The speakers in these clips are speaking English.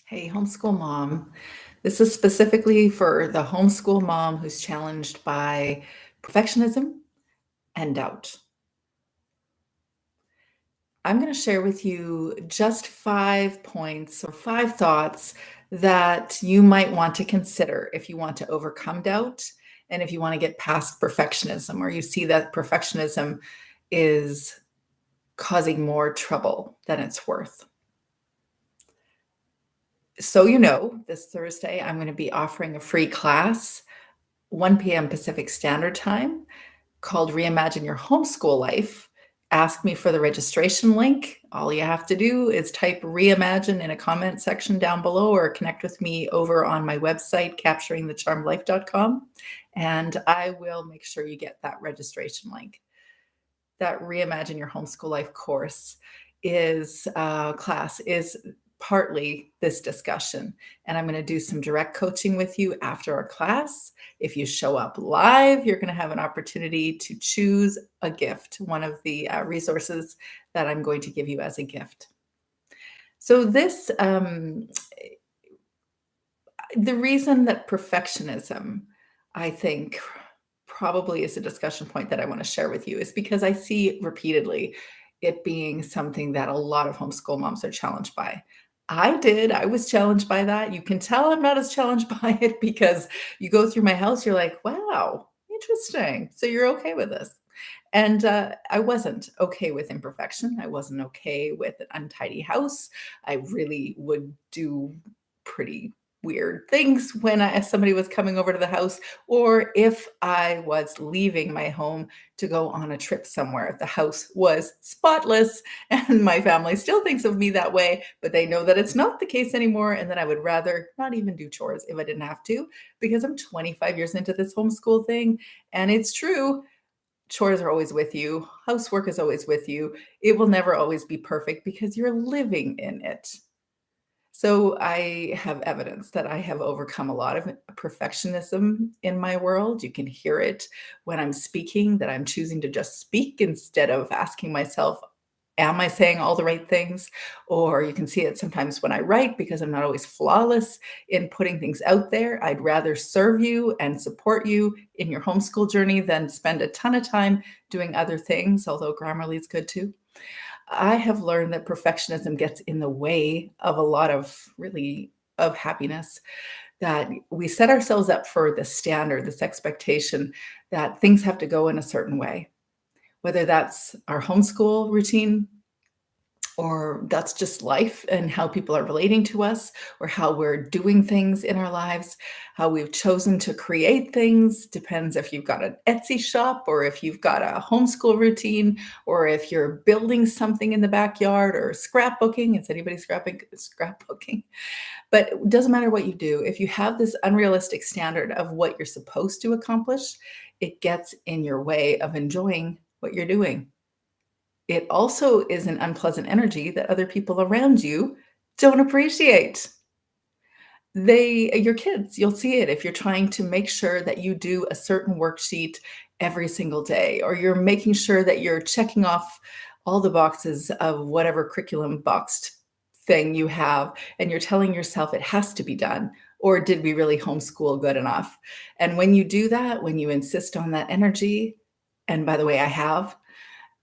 Hey, homeschool mom. This is specifically for the homeschool mom who's challenged by perfectionism and doubt. I'm going to share with you just 5 points or 5 thoughts that you might want to consider if you want to overcome doubt and if you want to get past perfectionism or you see that perfectionism is causing more trouble than it's worth. So, this Thursday, I'm going to be offering a free class 1 p.m. Pacific Standard Time called Reimagine Your Homeschool Life. Ask me for the registration link. All you have to do is type reimagine in a comment section down below or connect with me over on my website, capturingthecharmedlife.com, and I will make sure you get that registration link. That Reimagine Your Homeschool Life course class is partly this discussion. And I'm going to do some direct coaching with you after our class. If you show up live, you're going to have an opportunity to choose a gift, one of the resources that I'm going to give you as a gift. So the reason that perfectionism, I think, probably is a discussion point that I want to share with you is because I see repeatedly it being something that a lot of homeschool moms are challenged by. I was challenged by that. You can tell I'm not as challenged by it because you go through my house, you're like, wow, interesting. So you're okay with this. And I wasn't okay with imperfection. I wasn't okay with an untidy house. I really would do pretty weird things when somebody was coming over to the house, or if I was leaving my home to go on a trip somewhere. The house was spotless, and my family still thinks of me that way, but they know that it's not the case anymore, and that I would rather not even do chores if I didn't have to, because I'm 25 years into this homeschool thing, and it's true. Chores are always with you. Housework is always with you. It will never always be perfect because you're living in it. So I have evidence that I have overcome a lot of perfectionism in my world. You can hear it when I'm speaking, that I'm choosing to just speak instead of asking myself, am I saying all the right things? Or you can see it sometimes when I write because I'm not always flawless in putting things out there. I'd rather serve you and support you in your homeschool journey than spend a ton of time doing other things, although Grammarly is good too. I have learned that perfectionism gets in the way of a lot of happiness, that we set ourselves up for this standard, this expectation that things have to go in a certain way, whether that's our homeschool routine, or that's just life and how people are relating to us, or how we're doing things in our lives, how we've chosen to create things. Depends if you've got an Etsy shop, or if you've got a homeschool routine, or if you're building something in the backyard, or scrapbooking. Is anybody scrapbooking? But it doesn't matter what you do. If you have this unrealistic standard of what you're supposed to accomplish, it gets in your way of enjoying what you're doing. It also is an unpleasant energy that other people around you don't appreciate. Your kids, you'll see it if you're trying to make sure that you do a certain worksheet every single day, or you're making sure that you're checking off all the boxes of whatever curriculum boxed thing you have, and you're telling yourself it has to be done. Or did we really homeschool good enough? And when you do that, when you insist on that energy, and by the way, I have,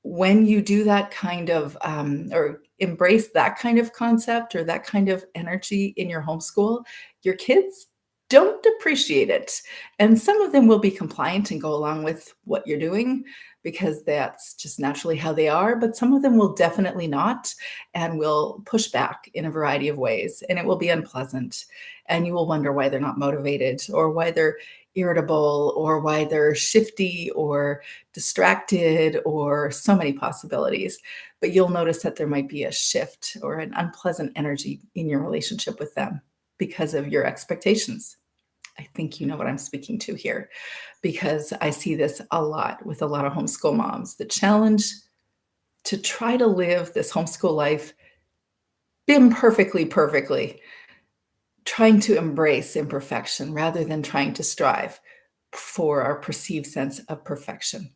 when you do that kind of or embrace that kind of concept or that kind of energy in your homeschool, your kids don't appreciate it. And some of them will be compliant and go along with what you're doing because that's just naturally how they are. But some of them will definitely not and will push back in a variety of ways. And it will be unpleasant. And you will wonder why they're not motivated, or why they're irritable, or why they're shifty or distracted, or so many possibilities. But you'll notice that there might be a shift or an unpleasant energy in your relationship with them because of your expectations. I think you know what I'm speaking to here, because I see this a lot with a lot of homeschool moms. The challenge to try to live this homeschool life perfectly, trying to embrace imperfection rather than trying to strive for our perceived sense of perfection.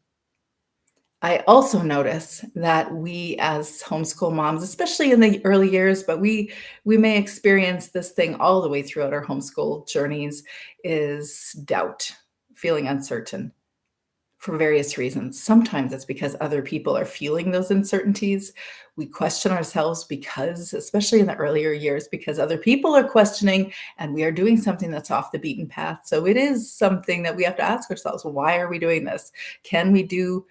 I also notice that we as homeschool moms, especially in the early years, but we may experience this thing all the way throughout our homeschool journeys, is doubt, feeling uncertain for various reasons. Sometimes it's because other people are feeling those uncertainties. We question ourselves because, especially in the earlier years, because other people are questioning and we are doing something that's off the beaten path. So it is something that we have to ask ourselves, why are we doing this? Can we do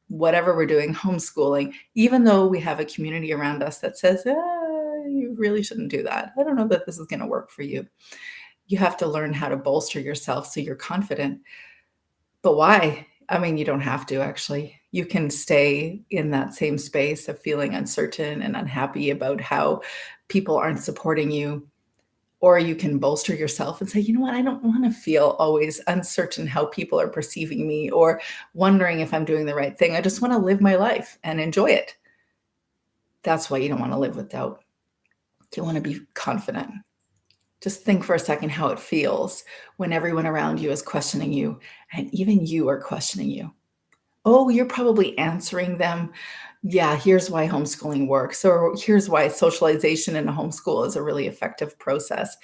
whatever we're doing, homeschooling, even though we have a community around us that says, you really shouldn't do that. I don't know that this is going to work for you. You have to learn how to bolster yourself so you're confident. But why? I mean, you don't have to actually. You can stay in that same space of feeling uncertain and unhappy about how people aren't supporting you. Or you can bolster yourself and say, you know what, I don't want to feel always uncertain how people are perceiving me or wondering if I'm doing the right thing. I just want to live my life and enjoy it. That's why you don't want to live with doubt. You want to be confident. Just think for a second how it feels when everyone around you is questioning you and even you are questioning you. Oh, you're probably answering them. Yeah, here's why homeschooling works, or here's why socialization in a homeschool is a really effective process.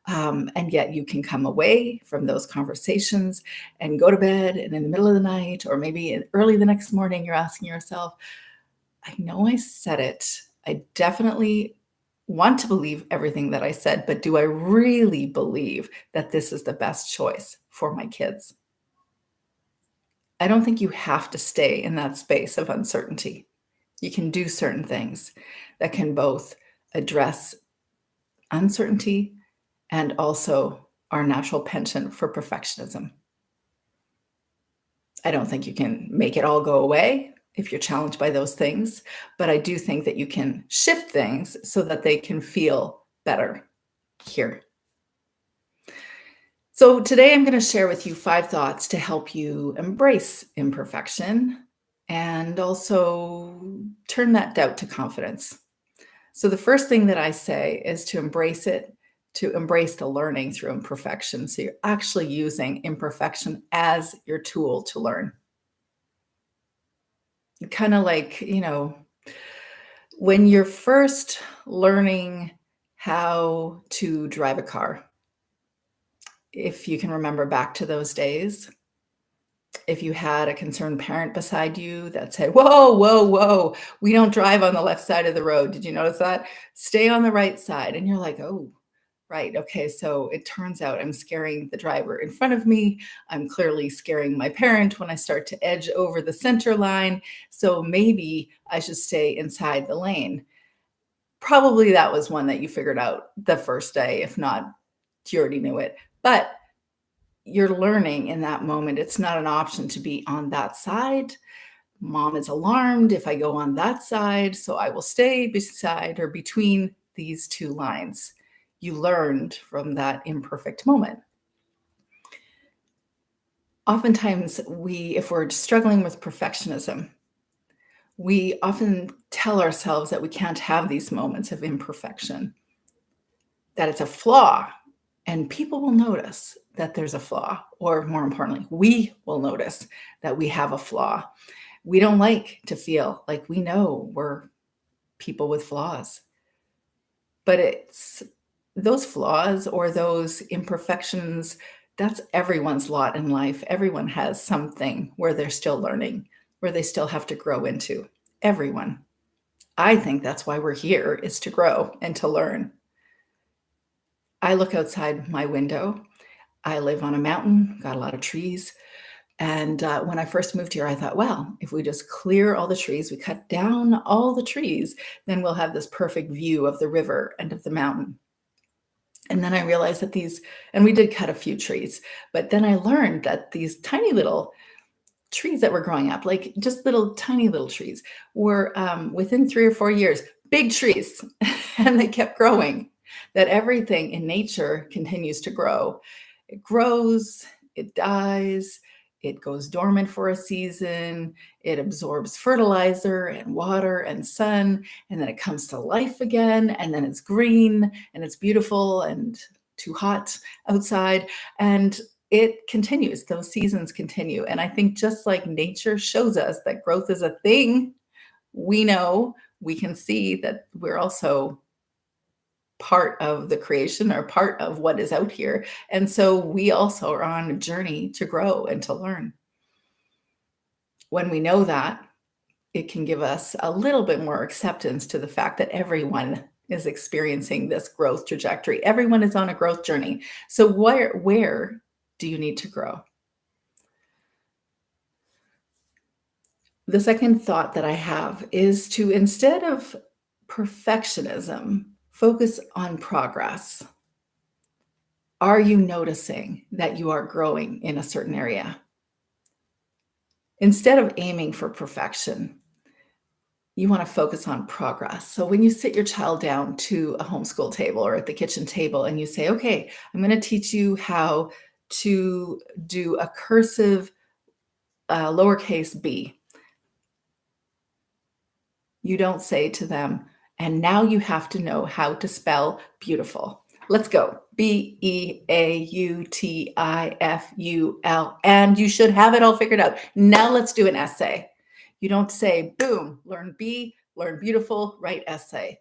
And yet you can come away from those conversations and go to bed, and in the middle of the night, or maybe early the next morning, you're asking yourself, I know I said it. I definitely want to believe everything that I said, but do I really believe that this is the best choice for my kids? I don't think you have to stay in that space of uncertainty. You can do certain things that can both address uncertainty and also our natural penchant for perfectionism. I don't think you can make it all go away if you're challenged by those things, but I do think that you can shift things so that they can feel better here. So, today I'm going to share with you 5 thoughts to help you embrace imperfection and also turn that doubt to confidence. So, the first thing that I say is to embrace it, to embrace the learning through imperfection. So, you're actually using imperfection as your tool to learn. Kind of like, when you're first learning how to drive a car, if you can remember back to those days, if you had a concerned parent beside you that said, whoa, whoa, whoa, we don't drive on the left side of the road. Did you notice that? Stay on the right side. And you're like, oh, right. Okay. So it turns out I'm scaring the driver in front of me. I'm clearly scaring my parent when I start to edge over the center line. So maybe I should stay inside the lane. Probably that was one that you figured out the first day. If not, you already knew it. But you're learning in that moment. It's not an option to be on that side. Mom is alarmed if I go on that side, so I will stay beside or between these two lines. You learned from that imperfect moment. Oftentimes, if we're struggling with perfectionism, we often tell ourselves that we can't have these moments of imperfection, that it's a flaw, and people will notice that there's a flaw, or more importantly, we will notice that we have a flaw. We don't like to feel like we know we're people with flaws, but it's those flaws or those imperfections, that's everyone's lot in life. Everyone has something where they're still learning, where they still have to grow into. Everyone. I think that's why we're here, is to grow and to learn. I look outside my window. I live on a mountain, got a lot of trees. And when I first moved here, I thought, well, if we just clear all the trees, we cut down all the trees, then we'll have this perfect view of the river and of the mountain. And then I realized that and we did cut a few trees, but then I learned that these tiny little trees that were growing up, like just little tiny little trees, were within 3 or 4 years, big trees, and they kept growing. That everything in nature continues to grow. It grows, it dies, it goes dormant for a season, it absorbs fertilizer and water and sun, and then it comes to life again, and then it's green and it's beautiful and too hot outside. And it continues. Those seasons continue. And I think just like nature shows us that growth is a thing, we know, we can see that we're also part of the creation or part of what is out here. And so we also are on a journey to grow and to learn. When we know that, it can give us a little bit more acceptance to the fact that everyone is experiencing this growth trajectory. Everyone is on a growth journey. So where do you need to grow? The second thought that I have is to, instead of perfectionism, focus on progress. Are you noticing that you are growing in a certain area? Instead of aiming for perfection, you want to focus on progress. So when you sit your child down to a homeschool table or at the kitchen table and you say, okay, I'm going to teach you how to do a cursive lowercase b, you don't say to them, and now you have to know how to spell beautiful. Let's go. Beautiful. And you should have it all figured out. Now let's do an essay. You don't say, boom, learn B, learn beautiful, write essay.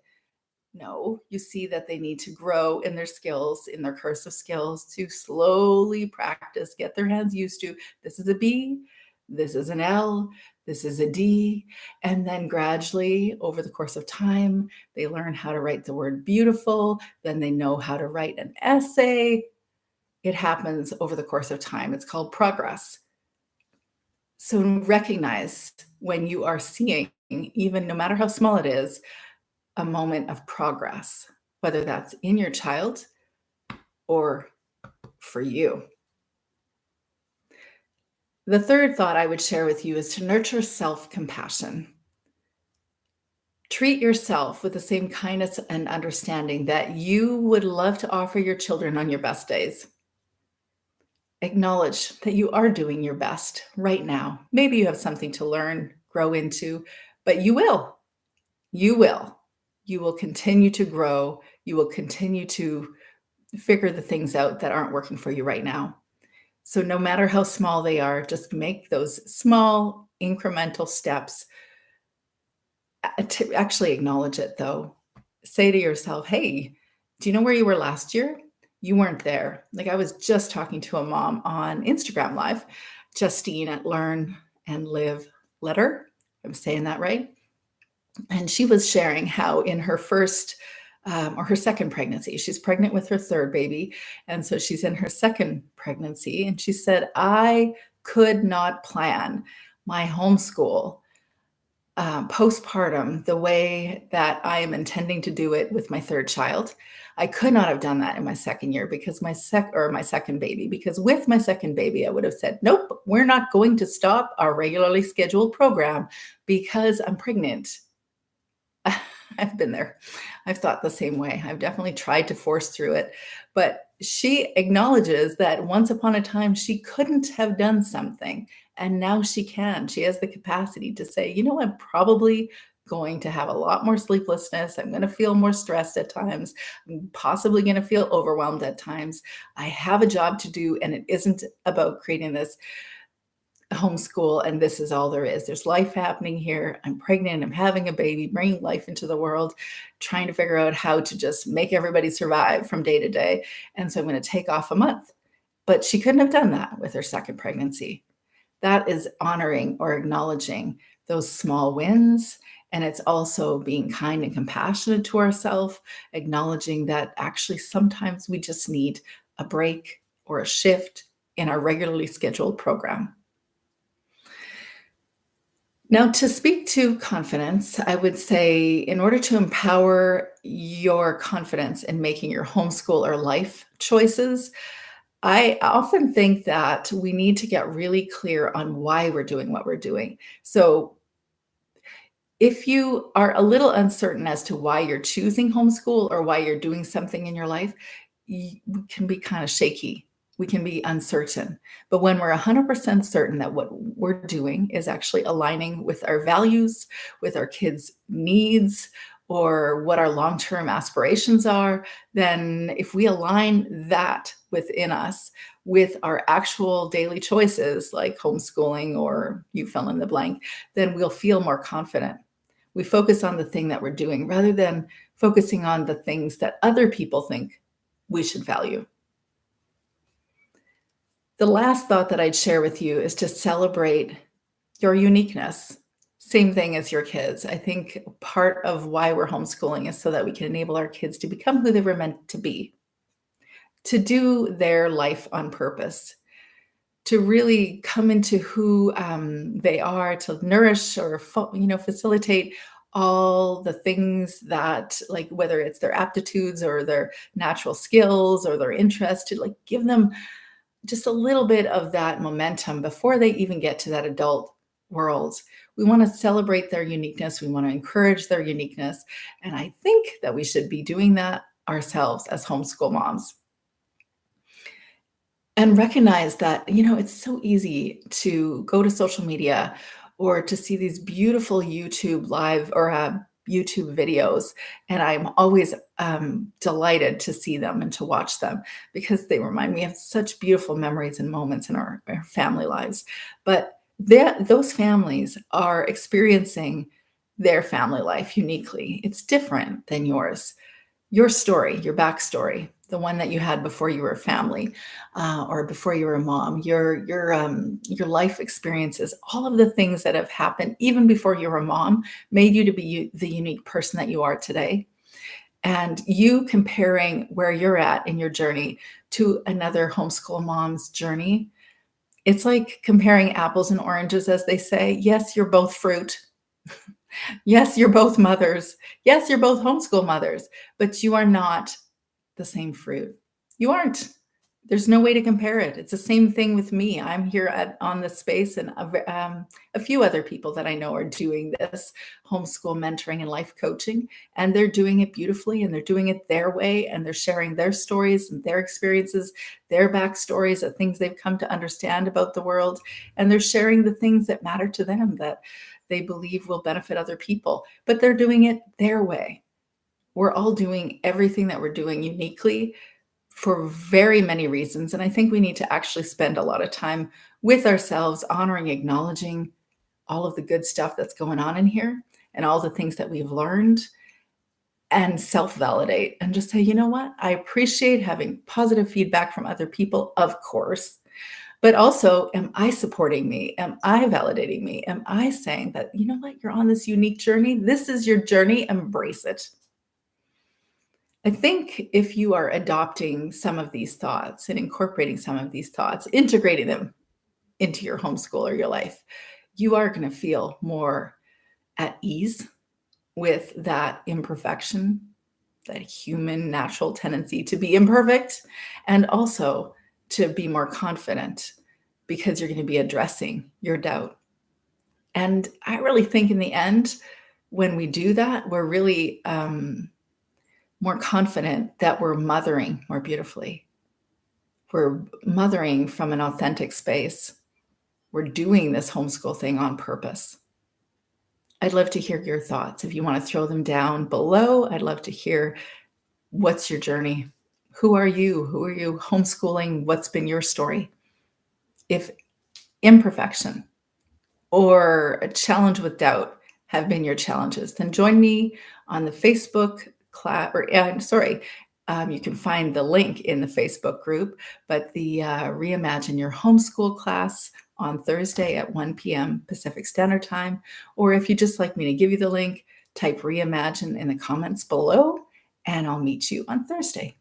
No, you see that they need to grow in their skills, in their cursive skills, to slowly practice, get their hands used to, this is a B, this is an L, this is a D. And then gradually, over the course of time, they learn how to write the word beautiful. Then they know how to write an essay. It happens over the course of time. It's called progress. So recognize when you are seeing, even no matter how small it is, a moment of progress, whether that's in your child or for you. The third thought I would share with you is to nurture self-compassion. Treat yourself with the same kindness and understanding that you would love to offer your children on your best days. Acknowledge that you are doing your best right now. Maybe you have something to learn, grow into, but you will. You will. You will continue to grow. You will continue to figure the things out that aren't working for you right now. So no matter how small they are, just make those small incremental steps to actually acknowledge it, though. Say to yourself, hey, do you know where you were last year? You weren't there. Like, I was just talking to a mom on Instagram Live, Justine at Learn and Live Letter. I'm saying that right. And she was sharing how in her first or her second pregnancy, she's pregnant with her third baby. And so she's in her second pregnancy. And she said, I could not plan my homeschool postpartum the way that I am intending to do it with my third child. I could not have done that in my second year because my second baby, because with my second baby, I would have said, nope, we're not going to stop our regularly scheduled program because I'm pregnant. I've been there. I've thought the same way. I've definitely tried to force through it. But she acknowledges that once upon a time, she couldn't have done something. And now she can. She has the capacity to say, you know, I'm probably going to have a lot more sleeplessness. I'm going to feel more stressed at times. I'm possibly going to feel overwhelmed at times. I have a job to do, and it isn't about creating this homeschool and this is all there is. There's life happening here. I'm pregnant. I'm having a baby, bringing life into the world, trying to figure out how to just make everybody survive from day to day. And so I'm going to take off a month. But she couldn't have done that with her second pregnancy. That is honoring or acknowledging those small wins. And it's also being kind and compassionate to ourselves, acknowledging that actually sometimes we just need a break or a shift in our regularly scheduled program. Now, to speak to confidence, I would say in order to empower your confidence in making your homeschool or life choices, I often think that we need to get really clear on why we're doing what we're doing. So, if you are a little uncertain as to why you're choosing homeschool or why you're doing something in your life, we can be kind of shaky. We can be uncertain. But when we're 100% certain that what we're doing is actually aligning with our values, with our kids' needs, or what our long-term aspirations are, then if we align that within us with our actual daily choices, like homeschooling or you fill in the blank, then we'll feel more confident. We focus on the thing that we're doing rather than focusing on the things that other people think we should value. The last thought that I'd share with you is to celebrate your uniqueness. Same thing as your kids. I think part of why we're homeschooling is so that we can enable our kids to become who they were meant to be, to do their life on purpose, to really come into who they are, to nourish or facilitate all the things that, like, whether it's their aptitudes or their natural skills or their interest, to like give them just a little bit of that momentum before they even get to that adult world. We want to celebrate their uniqueness. We want to encourage their uniqueness. And I think that we should be doing that ourselves as homeschool moms. And recognize that, it's so easy to go to social media or to see these beautiful YouTube live or YouTube videos. And I'm always delighted to see them and to watch them because they remind me of such beautiful memories and moments in our family lives. But those families are experiencing their family life uniquely. It's different than yours. Your story, your backstory, the one that you had before you were a family, or before you were a mom, your life experiences, all of the things that have happened even before you were a mom made you to be the unique person that you are today. And you comparing where you're at in your journey to another homeschool mom's journey, it's like comparing apples and oranges, as they say. Yes, you're both fruit. Yes, you're both mothers. Yes, you're both homeschool mothers, but you are not the same fruit. You aren't. There's no way to compare it. It's the same thing with me. I'm here on this space, and a few other people that I know are doing this homeschool mentoring and life coaching, and they're doing it beautifully, and they're doing it their way, and they're sharing their stories and their experiences, their backstories, the things they've come to understand about the world, and they're sharing the things that matter to them that they believe will benefit other people, but they're doing it their way. We're all doing everything that we're doing uniquely for very many reasons. And I think we need to actually spend a lot of time with ourselves, honoring, acknowledging all of the good stuff that's going on in here and all the things that we've learned, and self-validate and just say, you know what? I appreciate having positive feedback from other people, of course. But also, am I supporting me? Am I validating me? Am I saying that, you know what, you're on this unique journey? This is your journey. Embrace it. I think if you are adopting some of these thoughts and incorporating some of these thoughts, integrating them into your homeschool or your life, you are going to feel more at ease with that imperfection, that human natural tendency to be imperfect, and also to be more confident because you're going to be addressing your doubt. And I really think in the end, when we do that, we're really more confident that we're mothering more beautifully. We're mothering from an authentic space. We're doing this homeschool thing on purpose. I'd love to hear your thoughts. If you want to throw them down below, I'd love to hear, what's your journey? Who are you? Who are you homeschooling? What's been your story? If imperfection or a challenge with doubt have been your challenges, then join me on the Facebook class, or you can find the link in the Facebook group, but the Reimagine Your Homeschool class on Thursday at 1 p.m. Pacific Standard Time. Or if you'd just like me to give you the link, type Reimagine in the comments below, and I'll meet you on Thursday.